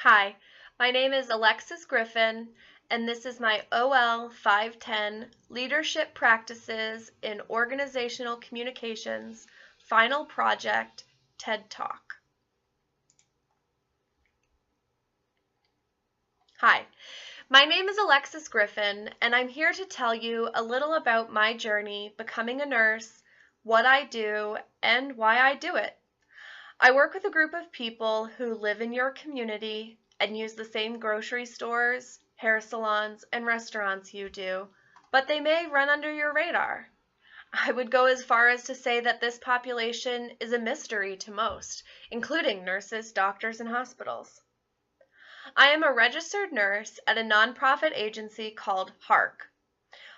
Hi, my name is Alexis Griffin, and this is my OL 510 Leadership Practices in Organizational Communications Final Project TED Talk. Hi, my name is Alexis Griffin, and I'm here to tell you a little about my journey becoming a nurse, what I do, and why I do it. I work with a group of people who live in your community and use the same grocery stores, hair salons, and restaurants you do, but they may run under your radar. I would go as far as to say that this population is a mystery to most, including nurses, doctors, and hospitals. I am a registered nurse at a nonprofit agency called HARC.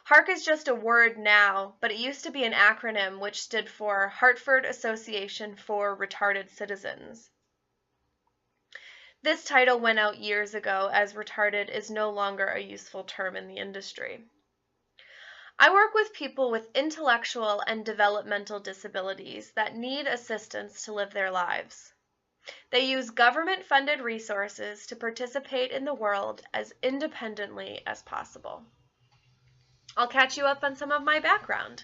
HARC is just a word now, but it used to be an acronym which stood for Hartford Association for Retarded Citizens. This title went out years ago, as retarded is no longer a useful term in the industry. I work with people with intellectual and developmental disabilities that need assistance to live their lives. They use government-funded resources to participate in the world as independently as possible. I'll catch you up on some of my background.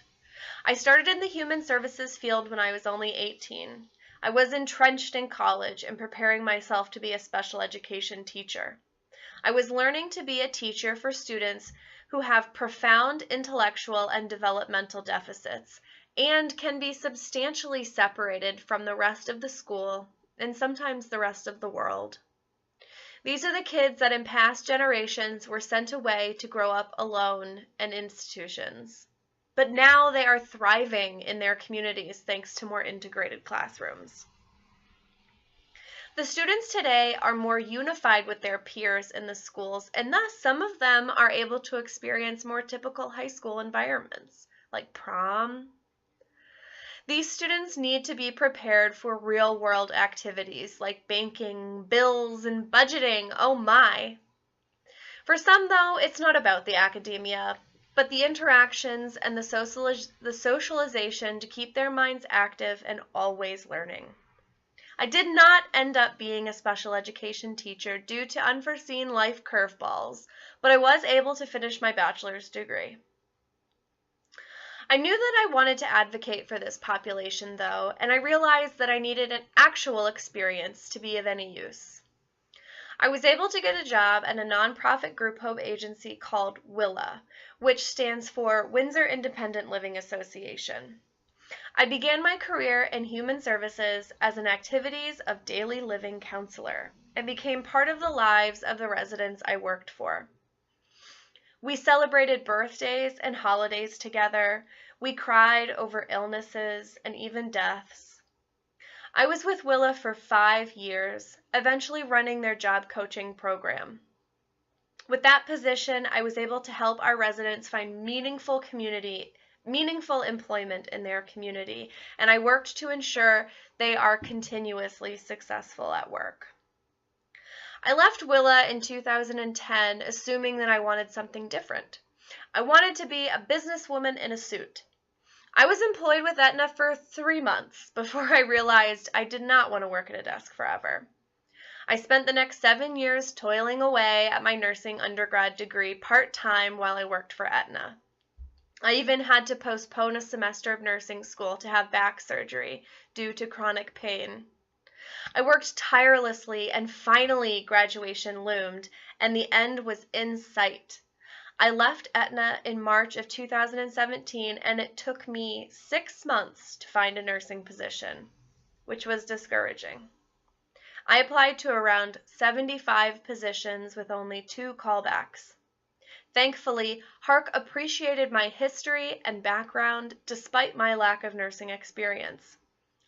I started in the human services field when I was only 18. I was entrenched in college and preparing myself to be a special education teacher. I was learning to be a teacher for students who have profound intellectual and developmental deficits and can be substantially separated from the rest of the school and sometimes the rest of the world. These are the kids that in past generations were sent away to grow up alone in institutions. But now they are thriving in their communities thanks to more integrated classrooms. The students today are more unified with their peers in the schools, and thus some of them are able to experience more typical high school environments, like prom. These students need to be prepared for real-world activities like banking, bills, and budgeting. Oh my! For some, though, it's not about the academia, but the interactions and the socialization to keep their minds active and always learning. I did not end up being a special education teacher due to unforeseen life curveballs, but I was able to finish my bachelor's degree. I knew that I wanted to advocate for this population, though, and I realized that I needed an actual experience to be of any use. I was able to get a job at a nonprofit group home agency called WILLA, which stands for Windsor Independent Living Association. I began my career in human services as an activities of daily living counselor and became part of the lives of the residents I worked for. We celebrated birthdays and holidays together. We cried over illnesses and even deaths. I was with WILLA for 5 years, eventually running their job coaching program. With that position, I was able to help our residents find meaningful employment in their community, and I worked to ensure they are continuously successful at work. I left WILLA in 2010, assuming that I wanted something different. I wanted to be a businesswoman in a suit. I was employed with Aetna for 3 months before I realized I did not want to work at a desk forever. I spent the next 7 years toiling away at my nursing undergrad degree part-time while I worked for Aetna. I even had to postpone a semester of nursing school to have back surgery due to chronic pain. I worked tirelessly, and finally graduation loomed, and the end was in sight. I left Aetna in March of 2017, and it took me 6 months to find a nursing position, which was discouraging. I applied to around 75 positions with only 2 callbacks. Thankfully, HARC appreciated my history and background despite my lack of nursing experience.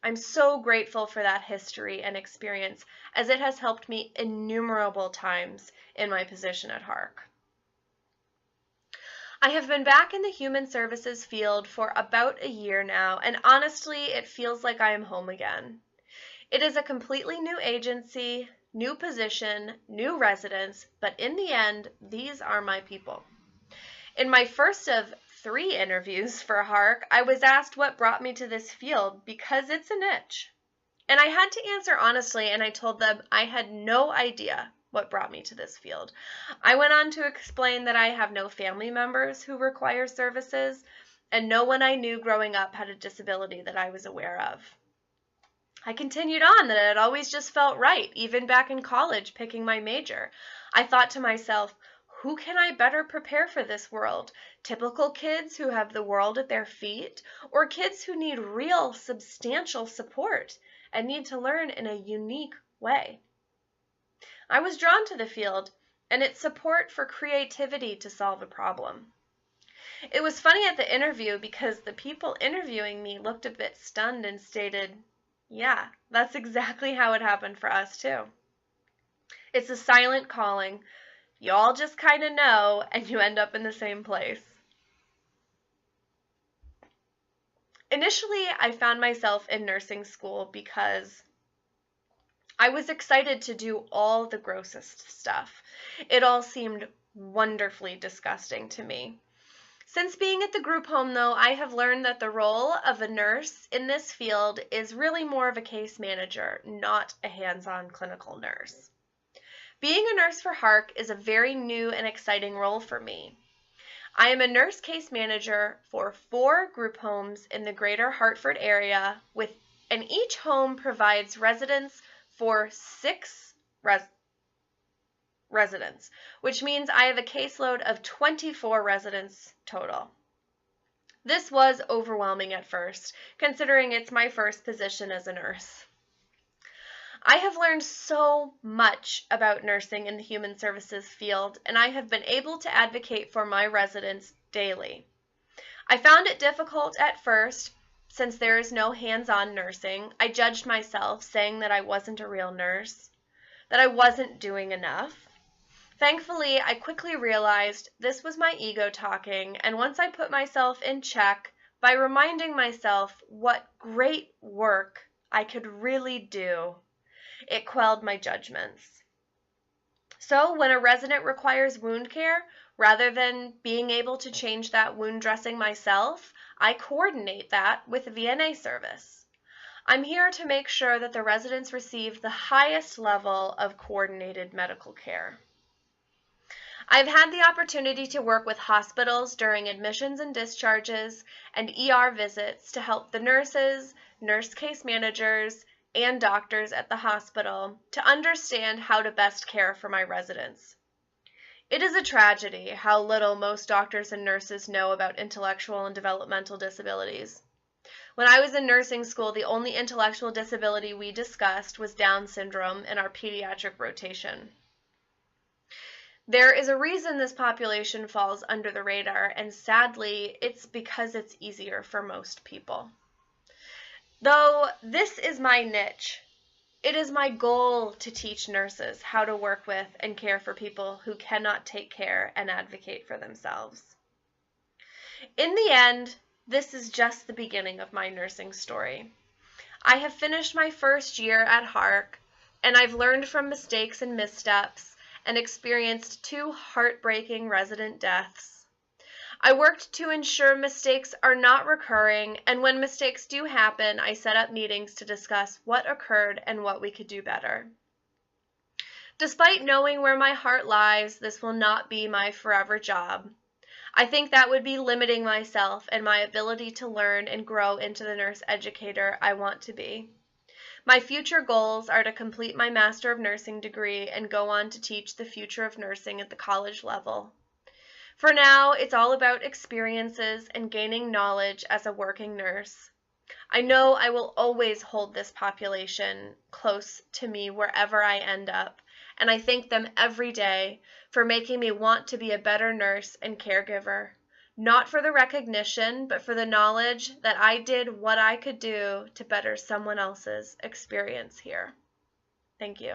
I'm so grateful for that history and experience, as it has helped me innumerable times in my position at HARC. I have been back in the human services field for about a year now, and honestly, it feels like I am home again. It is a completely new agency, new position, new residents, but in the end, these are my people. In my first of 3 interviews for HARC, I was asked what brought me to this field because it's a niche. And I had to answer honestly, and I told them I had no idea what brought me to this field. I went on to explain that I have no family members who require services, and no one I knew growing up had a disability that I was aware of. I continued on that it always just felt right, even back in college picking my major. I thought to myself, who can I better prepare for this world? Typical kids who have the world at their feet, or kids who need real, substantial support and need to learn in a unique way? I was drawn to the field and its support for creativity to solve a problem. It was funny at the interview because the people interviewing me looked a bit stunned and stated, yeah, that's exactly how it happened for us too. It's a silent calling. You all just kind of know, and you end up in the same place. Initially, I found myself in nursing school because I was excited to do all the grossest stuff. It all seemed wonderfully disgusting to me. Since being at the group home, though, I have learned that the role of a nurse in this field is really more of a case manager, not a hands-on clinical nurse. Being a nurse for HARC is a very new and exciting role for me. I am a nurse case manager for 4 group homes in the greater Hartford area, and each home provides residence for 6 residents, which means I have a caseload of 24 residents total. This was overwhelming at first, considering it's my first position as a nurse. I have learned so much about nursing in the human services field, and I have been able to advocate for my residents daily. I found it difficult at first, since there is no hands-on nursing. I judged myself, saying that I wasn't a real nurse, that I wasn't doing enough. Thankfully, I quickly realized this was my ego talking, and once I put myself in check by reminding myself what great work I could really do, it quelled my judgments. So when a resident requires wound care, rather than being able to change that wound dressing myself, I coordinate that with VNA service. I'm here to make sure that the residents receive the highest level of coordinated medical care. I've had the opportunity to work with hospitals during admissions and discharges and ER visits to help the nurses, nurse case managers, and doctors at the hospital to understand how to best care for my residents. It is a tragedy how little most doctors and nurses know about intellectual and developmental disabilities. When I was in nursing school, the only intellectual disability we discussed was Down syndrome in our pediatric rotation. There is a reason this population falls under the radar, and sadly, it's because it's easier for most people. Though this is my niche, it is my goal to teach nurses how to work with and care for people who cannot take care and advocate for themselves. In the end, this is just the beginning of my nursing story. I have finished my first year at HARC, and I've learned from mistakes and missteps and experienced 2 heartbreaking resident deaths. I worked to ensure mistakes are not recurring, and when mistakes do happen, I set up meetings to discuss what occurred and what we could do better. Despite knowing where my heart lies, this will not be my forever job. I think that would be limiting myself and my ability to learn and grow into the nurse educator I want to be. My future goals are to complete my Master of Nursing degree and go on to teach the future of nursing at the college level. For now, it's all about experiences and gaining knowledge as a working nurse. I know I will always hold this population close to me wherever I end up, and I thank them every day for making me want to be a better nurse and caregiver, not for the recognition, but for the knowledge that I did what I could do to better someone else's experience here. Thank you.